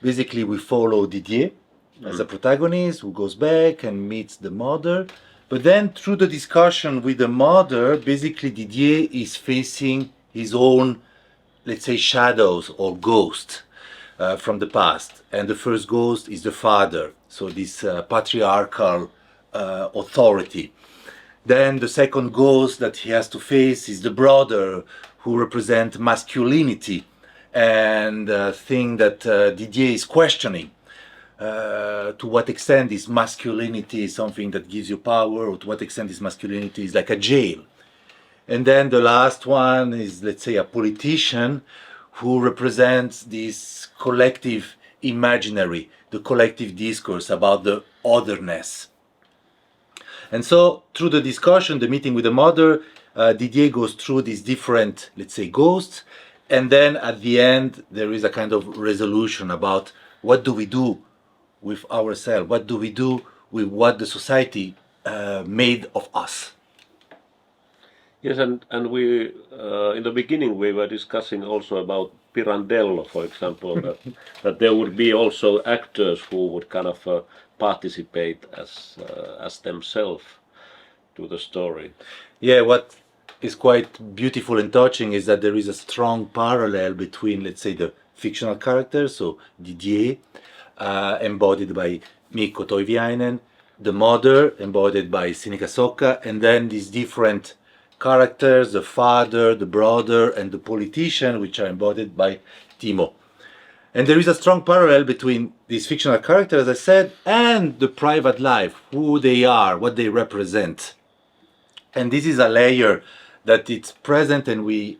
Basically, we follow Didier as a protagonist who goes back and meets the mother. But then through the discussion with the mother, basically Didier is facing his own, let's say, shadows or ghosts from the past. And the first ghost is the father, so this patriarchal authority. Then the second ghost that he has to face is the brother, who represents masculinity, and thing that Didier is questioning. To what extent is masculinity something that gives you power, or to what extent is masculinity is like a jail? And then the last one is, let's say, a politician who represents this collective imaginary, the collective discourse about the otherness. And so through the discussion, the meeting with the mother, Didier goes through these different, let's say, ghosts. And then at the end, there is a kind of resolution about what do we do with ourselves? What do we do with what the society made of us? Yes, and we in the beginning we were discussing also about Pirandello, for example, that there would be also actors who would kind of participate as themselves to the story. Yeah, what is quite beautiful and touching is that there is a strong parallel between, let's say, the fictional characters, so Didier, embodied by Mikko Toiviainen, the mother, embodied by Sinikka Sokka, and then these different characters, the father, the brother, and the politician, which are embodied by Timo. And there is a strong parallel between these fictional characters, as I said, and the private life, who they are, what they represent. And this is a layer that it's present and we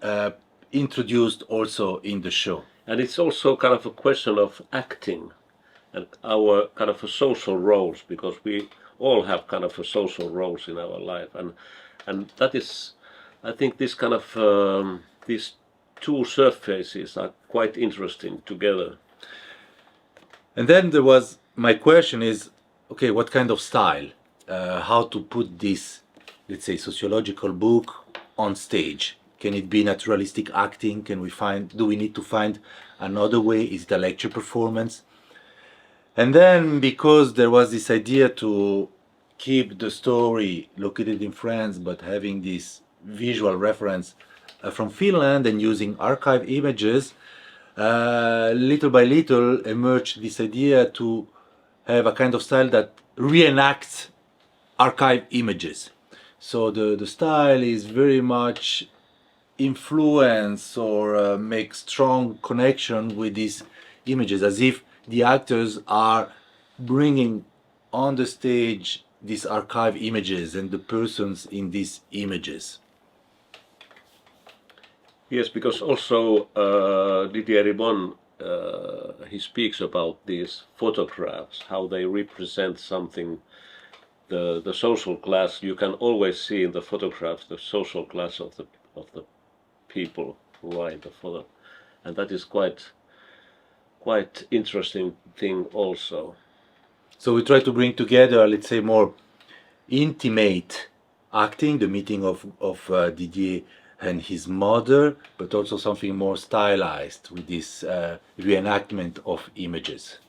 introduced also in the show. And it's also kind of a question of acting and our kind of a social roles, because we all have kind of a social roles in our life. And that is, I think this kind of, these two surfaces are quite interesting together. And then there was, my question is, okay, what kind of style? How to put this, let's say, sociological book on stage? Can it be naturalistic acting? Do we need to find another way? Is it a lecture performance? And then, because there was this idea to keep the story located in France, but having this visual reference from Finland and using archive images, little by little emerged this idea to have a kind of style that reenacts archive images. So the style is very much influence or make strong connection with these images, as if the actors are bringing on the stage these archive images and the persons in these images. Yes, because also Didier Ribon, he speaks about these photographs, how they represent something, the social class. You can always see in the photographs the social class of the people who are in the photo, and that is quite interesting thing also. So we try to bring together, let's say, more intimate acting, the meeting of Didier and his mother, but also something more stylized with this reenactment of images.